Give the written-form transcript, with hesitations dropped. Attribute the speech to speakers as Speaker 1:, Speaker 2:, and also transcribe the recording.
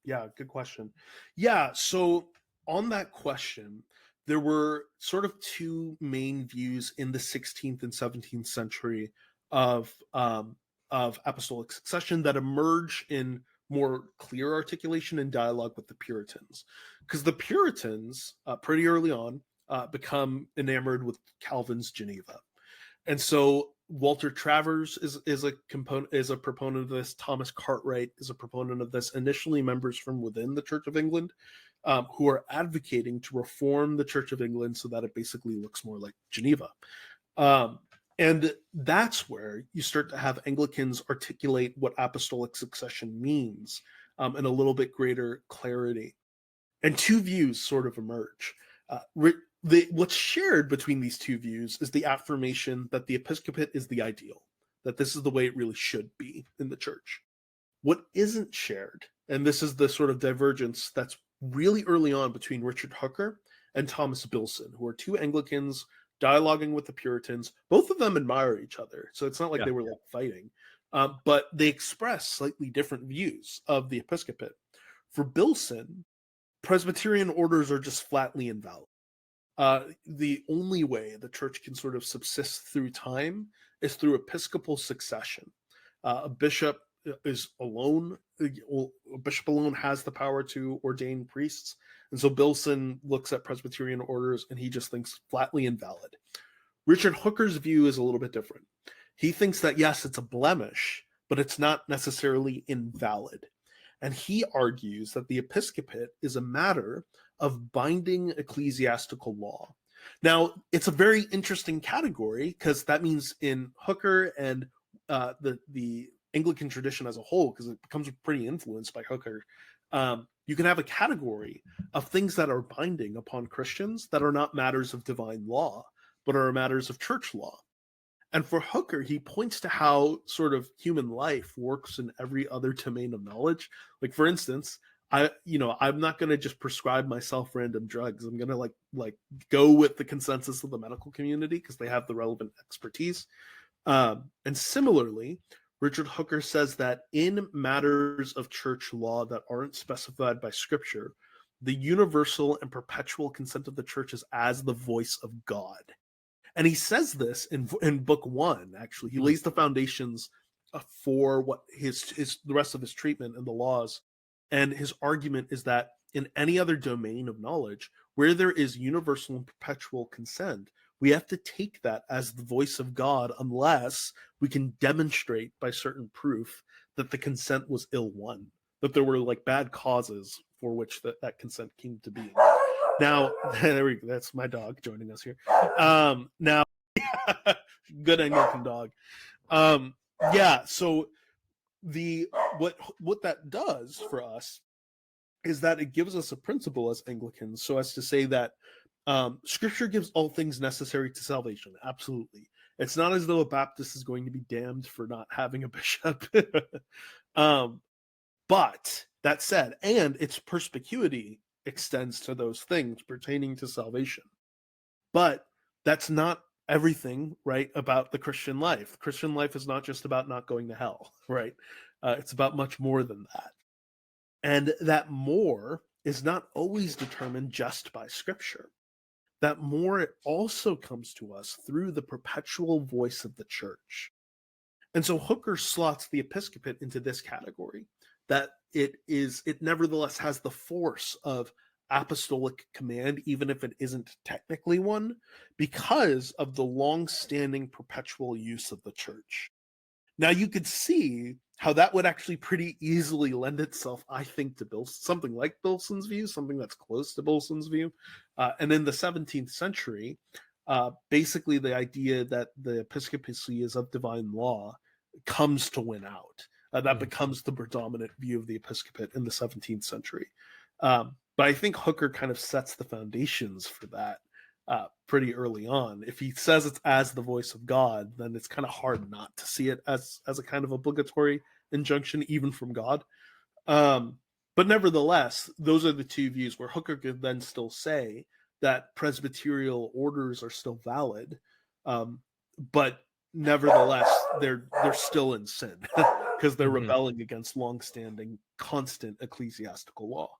Speaker 1: Yeah, good question. Yeah, so on that question, there were sort of two main views in the 16th and 17th century of apostolic succession that emerge in more clear articulation and dialogue with the Puritans, because the Puritans pretty early on become enamored with Calvin's Geneva, and so Walter Travers is a proponent of this. Thomas Cartwright is a proponent of this. Initially, members from within the Church of England who are advocating to reform the Church of England so that it basically looks more like Geneva. And that's where you start to have Anglicans articulate what apostolic succession means in a little bit greater clarity. And two views sort of emerge. What's shared between these two views is the affirmation that the episcopate is the ideal, that this is the way it really should be in the church. What isn't shared, and this is the sort of divergence that's really early on between Richard Hooker and Thomas Bilson, who are two Anglicans dialoguing with the Puritans. Both of them admire each other, so it's not like they were like fighting, but they express slightly different views of the episcopate. For Bilson, Presbyterian orders are just flatly invalid. The only way the church can sort of subsist through time is through episcopal succession. A bishop is alone. A bishop alone has the power to ordain priests. And so Bilson looks at Presbyterian orders and he just thinks flatly invalid. Richard Hooker's view is a little bit different. He thinks that, yes, it's a blemish, but it's not necessarily invalid. And he argues that the episcopate is a matter of binding ecclesiastical law. Now, it's a very interesting category because that means in Hooker and the Anglican tradition as a whole, because it becomes pretty influenced by Hooker, you can have a category of things that are binding upon Christians that are not matters of divine law, but are matters of church law. And for Hooker, he points to how sort of human life works in every other domain of knowledge. Like, for instance, I'm not going to just prescribe myself random drugs. I'm going to like go with the consensus of the medical community because they have the relevant expertise. And similarly, Richard Hooker says that in matters of church law that aren't specified by Scripture, the universal and perpetual consent of the church is as the voice of God. And he says this in book 1, actually. He lays the foundations for what the rest of his treatment and the laws. And his argument is that in any other domain of knowledge, where there is universal and perpetual consent, we have to take that as the voice of God unless we can demonstrate by certain proof that the consent was ill-won, that there were like bad causes for which that consent came to be. Now, there we go. That's my dog joining us here. Now, good Anglican dog. So what that does for us is that it gives us a principle as Anglicans, so as to say that Scripture gives all things necessary to salvation. Absolutely. It's not as though a Baptist is going to be damned for not having a bishop. But that said, and its perspicuity extends to those things pertaining to salvation. But that's not everything, right, about the Christian life. The Christian life is not just about not going to hell, right? It's about much more than that. And that more is not always determined just by Scripture. That more, it also comes to us through the perpetual voice of the church. And so Hooker slots the episcopate into this category, that it nevertheless has the force of apostolic command, even if it isn't technically one, because of the long-standing perpetual use of the church. Now, you could see how that would actually pretty easily lend itself, I think, to something like Bilson's view, something that's close to Bilson's view. And in the 17th century, basically the idea that the episcopacy is of divine law comes to win out. That becomes the predominant view of the episcopate in the 17th century. But I think Hooker kind of sets the foundations for that pretty early on. If he says it's as the voice of God, then it's kind of hard not to see it as a kind of obligatory injunction, even from God. But nevertheless, those are the two views where Hooker could then still say that presbyterial orders are still valid, but nevertheless, they're still in sin because they're
Speaker 2: Mhm.
Speaker 1: rebelling against long-standing, constant ecclesiastical law.